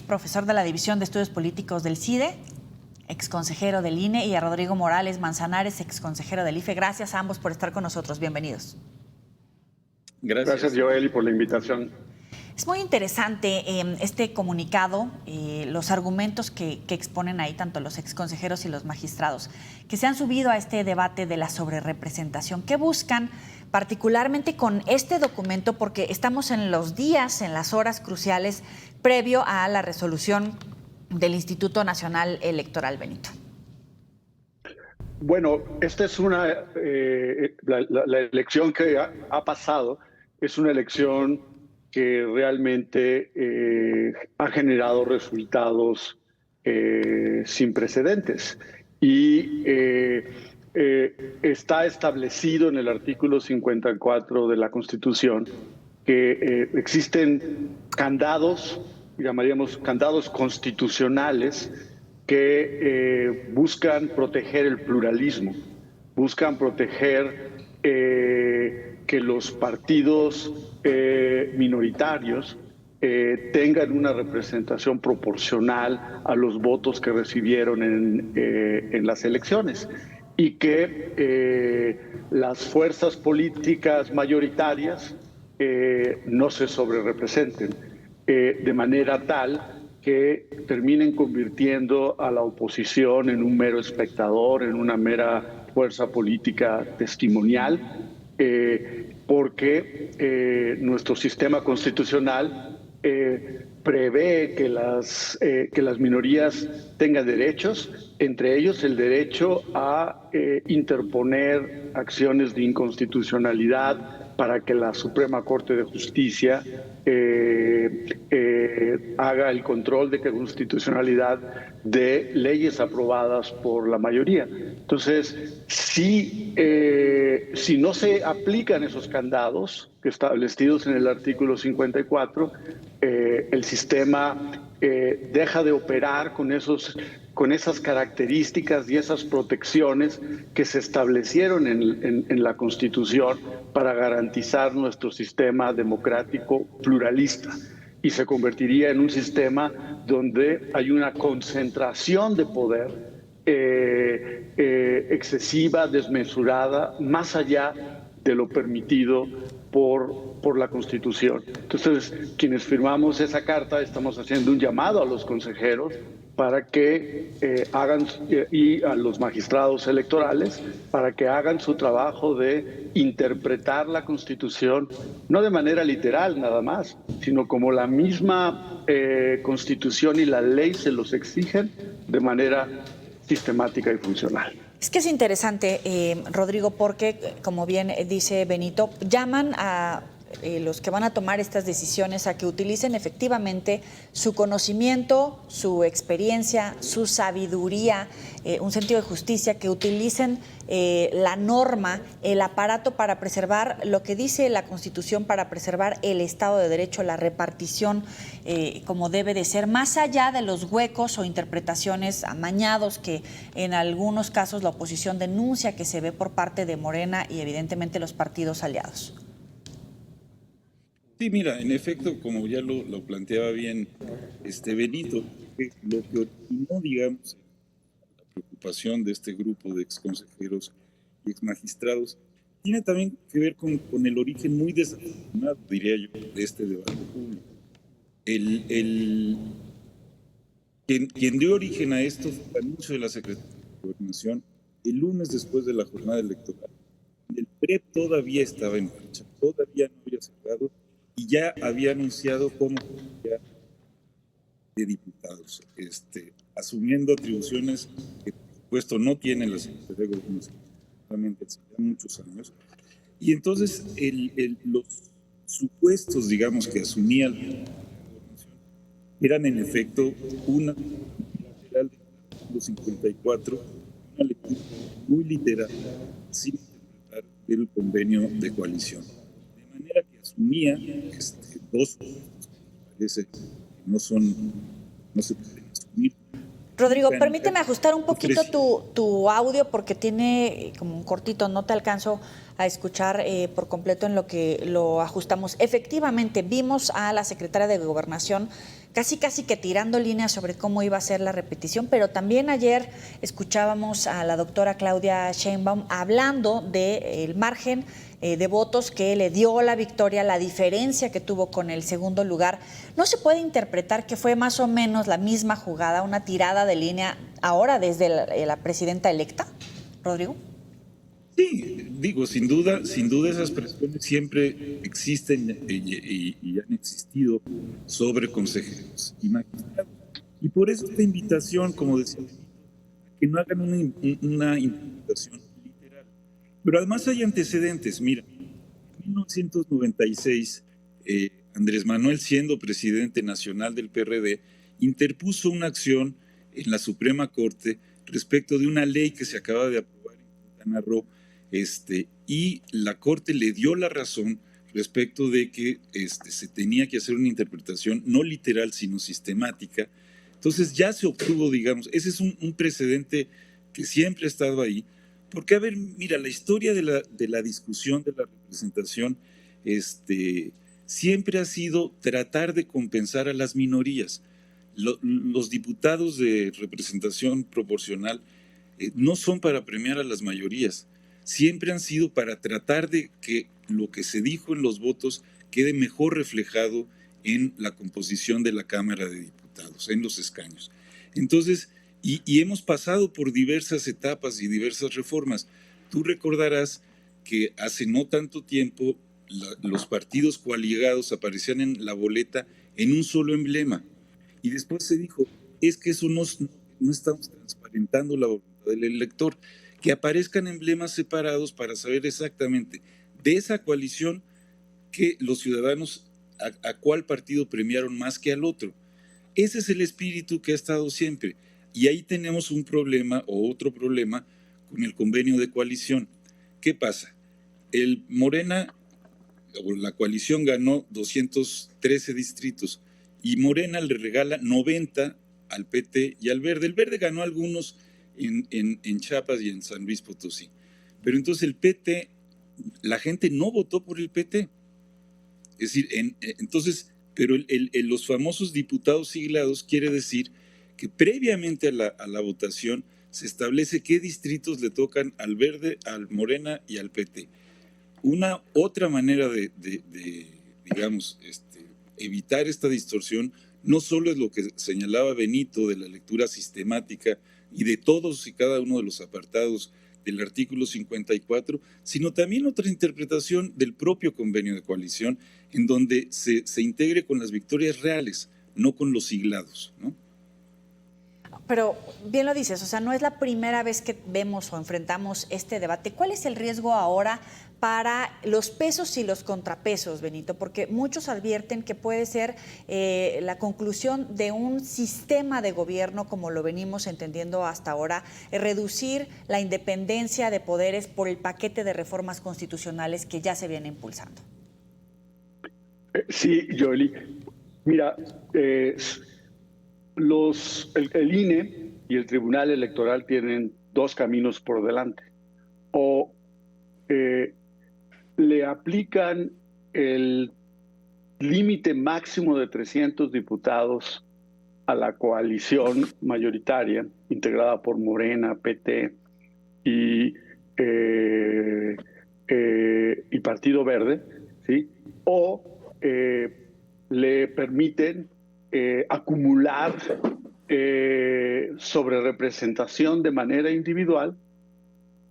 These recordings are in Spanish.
profesor de la División de Estudios Políticos del CIDE, exconsejero del INE, y a Rodrigo Morales Manzanares, exconsejero del IFE. Gracias a ambos por estar con nosotros. Bienvenidos. Gracias, Joel, por la invitación. Es muy interesante este comunicado, los argumentos que exponen ahí tanto los exconsejeros y los magistrados, que se han subido a este debate de la sobrerepresentación. ¿Qué buscan particularmente con este documento? Porque estamos en los días, en las horas cruciales previo a la resolución del Instituto Nacional Electoral, Benito. Bueno, esta es la elección que ha pasado, es una elección que realmente ha generado resultados sin precedentes y está establecido en el artículo 54 de la Constitución que existen candados, llamaríamos candados constitucionales, que buscan proteger el pluralismo, buscan proteger que los partidos minoritarios tengan una representación proporcional a los votos que recibieron en las elecciones y que las fuerzas políticas mayoritarias no se sobrerepresenten de manera tal que terminen convirtiendo a la oposición en un mero espectador, en una mera fuerza política testimonial, porque nuestro sistema constitucional prevé que las minorías tengan derechos, entre ellos el derecho a interponer acciones de inconstitucionalidad para que la Suprema Corte de Justicia haga el control de constitucionalidad de leyes aprobadas por la mayoría. Entonces, si no se aplican esos candados establecidos en el artículo 54, el sistema deja de operar con esas características y esas protecciones que se establecieron en la Constitución para garantizar nuestro sistema democrático pluralista, y se convertiría en un sistema donde hay una concentración de poder excesiva, desmesurada, más allá de lo permitido por la Constitución. Entonces, quienes firmamos esa carta estamos haciendo un llamado a los consejeros para que hagan, y a los magistrados electorales, para que hagan su trabajo de interpretar la Constitución, no de manera literal nada más, sino como la misma Constitución y la ley se los exigen, de manera sistemática y funcional. Es que es interesante, Rodrigo, porque, como bien dice Benito, llaman a los que van a tomar estas decisiones a que utilicen efectivamente su conocimiento, su experiencia, su sabiduría, un sentido de justicia, que utilicen la norma, el aparato para preservar lo que dice la Constitución, para preservar el Estado de Derecho, la repartición como debe de ser, más allá de los huecos o interpretaciones amañados que en algunos casos la oposición denuncia que se ve por parte de Morena y evidentemente los partidos aliados. Sí, mira, en efecto, como ya lo planteaba bien Benito, lo que originó, digamos, la preocupación de este grupo de exconsejeros y exmagistrados tiene también que ver con el origen muy desafortunado, diría yo, de este debate público. Quien dio origen a esto fue el anuncio de la Secretaría de Gobernación el lunes después de la jornada electoral. El PREP todavía estaba en marcha, todavía no había cerrado, y ya había anunciado como de diputados, asumiendo atribuciones que por supuesto no tiene la Secretaría de Gobernación, realmente hace muchos años. Y entonces los supuestos, digamos, que asumía la Gobernación eran en efecto una lateral del 54, una lectura muy literal, sin interpretar el convenio de coalición. De manera que asumía dos parece que no se pueden asumir. Rodrigo, permíteme ajustar un poquito tu audio porque tiene como un cortito, no te alcanzo a escuchar por completo en lo que lo ajustamos. Efectivamente, vimos a la secretaria de Gobernación casi que tirando líneas sobre cómo iba a ser la repetición, pero también ayer escuchábamos a la doctora Claudia Sheinbaum hablando del margen de votos que le dio la victoria, la diferencia que tuvo con el segundo lugar. ¿No se puede interpretar que fue más o menos la misma jugada, una tirada de línea ahora desde la presidenta electa, Rodrigo? Sí, digo, sin duda esas presiones siempre existen y han existido sobre consejeros y magistrados. Y por eso esta invitación, como decía, que no hagan una interpretación literal. Pero además hay antecedentes. Mira, en 1996, Andrés Manuel, siendo presidente nacional del PRD, interpuso una acción en la Suprema Corte respecto de una ley que se acaba de aprobar en Quintana Roo, y la Corte le dio la razón respecto de que se tenía que hacer una interpretación no literal, sino sistemática. Entonces ya se obtuvo, digamos, ese es un precedente que siempre ha estado ahí, porque, a ver, mira, la historia de la discusión de la representación siempre ha sido tratar de compensar a las minorías. Los diputados de representación proporcional no son para premiar a las mayorías, siempre han sido para tratar de que lo que se dijo en los votos quede mejor reflejado en la composición de la Cámara de Diputados, en los escaños. Entonces, y hemos pasado por diversas etapas y diversas reformas. Tú recordarás que hace no tanto tiempo los partidos coaligados aparecían en la boleta en un solo emblema. Y después se dijo, es que eso no estamos transparentando la voluntad del elector, que aparezcan emblemas separados para saber exactamente de esa coalición que los ciudadanos a cuál partido premiaron más que al otro. Ese es el espíritu que ha estado siempre. Y ahí tenemos un problema o otro problema con el convenio de coalición. ¿Qué pasa? El Morena, o la coalición, ganó 213 distritos y Morena le regala 90 al PT y al Verde. El Verde ganó algunos en Chiapas y en San Luis Potosí. Pero entonces el PT, la gente no votó por el PT. Es decir, entonces, pero los famosos diputados siglados quiere decir que previamente a la votación se establece qué distritos le tocan al Verde, al Morena y al PT. Una otra manera de digamos, evitar esta distorsión no solo es lo que señalaba Benito de la lectura sistemática y de todos y cada uno de los apartados del artículo 54, sino también otra interpretación del propio convenio de coalición en donde se integre con las victorias reales, no con los siglados, ¿no? Pero bien lo dices, o sea, no es la primera vez que vemos o enfrentamos este debate. ¿Cuál es el riesgo ahora para los pesos y los contrapesos, Benito? Porque muchos advierten que puede ser la conclusión de un sistema de gobierno, como lo venimos entendiendo hasta ahora, reducir la independencia de poderes por el paquete de reformas constitucionales que ya se viene impulsando. Sí, Joely. Mira, el INE y el Tribunal Electoral tienen dos caminos por delante. O le aplican el límite máximo de 300 diputados a la coalición mayoritaria, integrada por Morena, PT y Partido Verde, ¿sí? O le permiten acumular sobre representación de manera individual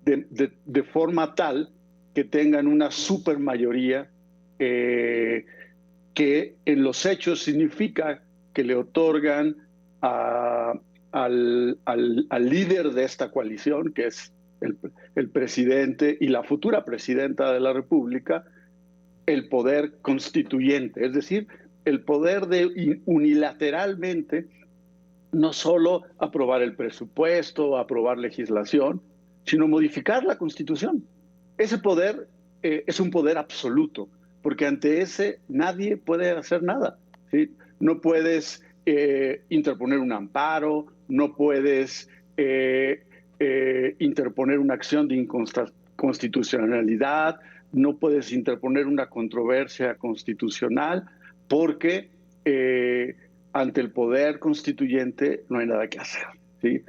de forma tal que tengan una supermayoría que en los hechos significa que le otorgan al líder de esta coalición, que es el presidente y la futura presidenta de la República, el poder constituyente, es decir, el poder de unilateralmente no solo aprobar el presupuesto, aprobar legislación, sino modificar la Constitución. Ese poder es un poder absoluto, porque ante ese nadie puede hacer nada, ¿sí? No puedes interponer un amparo, no puedes interponer una acción de constitucionalidad, no puedes interponer una controversia constitucional porque ante el poder constituyente no hay nada que hacer, ¿sí?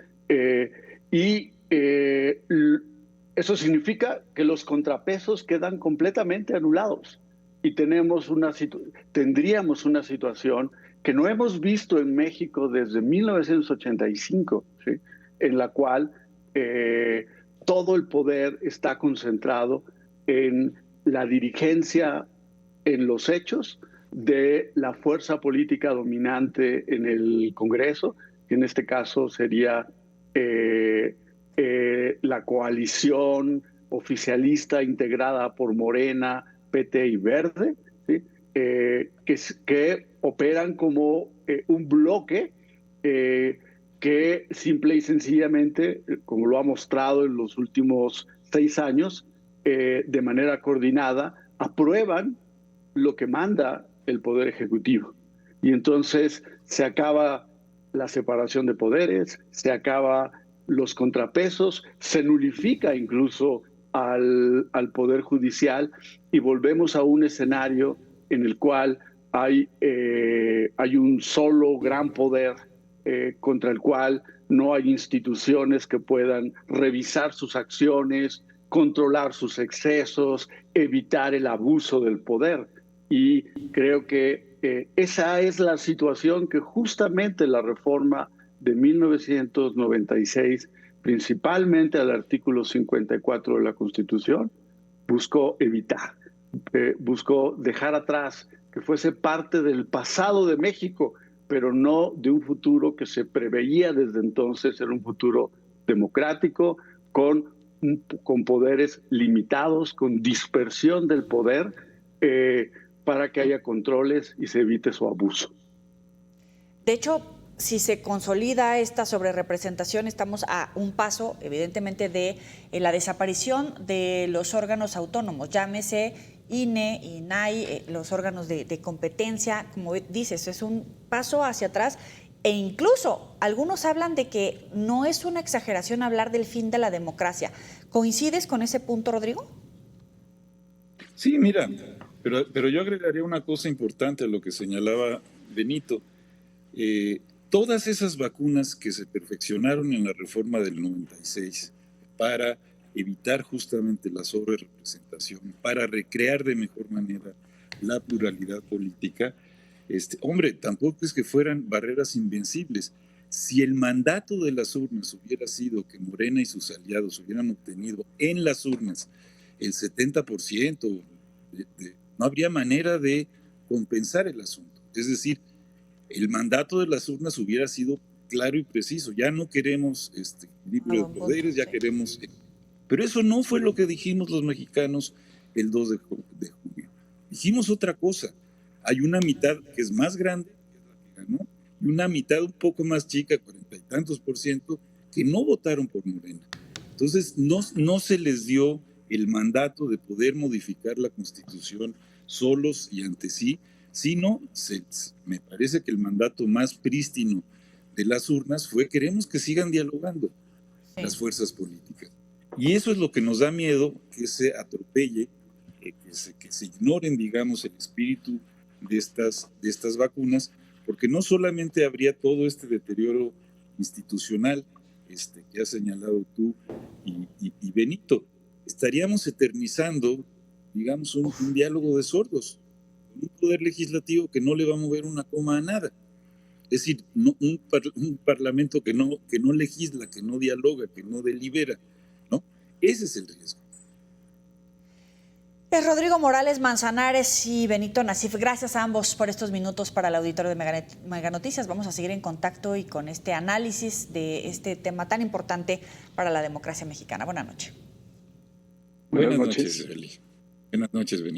Eso significa que los contrapesos quedan completamente anulados y tendríamos una situación que no hemos visto en México desde 1985, ¿sí? En la cual todo el poder está concentrado en la dirigencia en los hechos de la fuerza política dominante en el Congreso, que en este caso sería la coalición oficialista integrada por Morena, PT y Verde, ¿sí? Que operan como un bloque que simple y sencillamente, como lo ha mostrado en los últimos 6 años, de manera coordinada, aprueban lo que manda el Poder Ejecutivo. Y entonces se acaba la separación de poderes, se acaba los contrapesos, se nulifica incluso al Poder Judicial y volvemos a un escenario en el cual hay un solo gran poder contra el cual no hay instituciones que puedan revisar sus acciones, controlar sus excesos, evitar el abuso del poder. Y creo que esa es la situación que justamente la reforma de 1996, principalmente al artículo 54 de la Constitución, buscó evitar, buscó dejar atrás, que fuese parte del pasado de México, pero no de un futuro que se preveía desde entonces, era un futuro democrático, con poderes limitados, con dispersión del poder, para que haya controles y se evite su abuso. De hecho, si se consolida esta sobrerepresentación, estamos a un paso, evidentemente, de la desaparición de los órganos autónomos, llámese INE, INAI, los órganos de competencia. Como dices, es un paso hacia atrás e incluso algunos hablan de que no es una exageración hablar del fin de la democracia. ¿Coincides con ese punto, Rodrigo? Sí, mira, pero yo agregaría una cosa importante a lo que señalaba Benito. Todas esas vacunas que se perfeccionaron en la reforma del 96 para evitar justamente la sobrerepresentación, para recrear de mejor manera la pluralidad política, hombre, tampoco es que fueran barreras invencibles. Si el mandato de las urnas hubiera sido que Morena y sus aliados hubieran obtenido en las urnas el 70%, no habría manera de compensar el asunto. Es decir, el mandato de las urnas hubiera sido claro y preciso. Ya no queremos equilibrio de poderes, ya queremos... Pero eso no fue lo que dijimos los mexicanos el 2 de junio. Dijimos otra cosa. Hay una mitad que es más grande, que es la que ganó, y una mitad un poco más chica, 40 y tantos %, que no votaron por Morena. Entonces, no se les dio el mandato de poder modificar la Constitución solos y ante sí, sino me parece que el mandato más prístino de las urnas fue: queremos que sigan dialogando las fuerzas políticas. Y eso es lo que nos da miedo, que se atropelle, que se ignoren, digamos, el espíritu de estas vacunas, porque no solamente habría todo este deterioro institucional que has señalado tú y Benito, estaríamos eternizando, digamos, un diálogo de sordos, un poder legislativo que no le va a mover una coma a nada. Es decir, un parlamento que no legisla, que no dialoga, que no delibera, ¿no? Ese es el riesgo. Rodrigo Morales Manzanares y Benito Nasif, gracias a ambos por estos minutos para el auditorio de Mega Noticias. Vamos a seguir en contacto y con este análisis de este tema tan importante para la democracia mexicana. Buenas noches. Buenas noches, Eli. Buenas noches, Benito.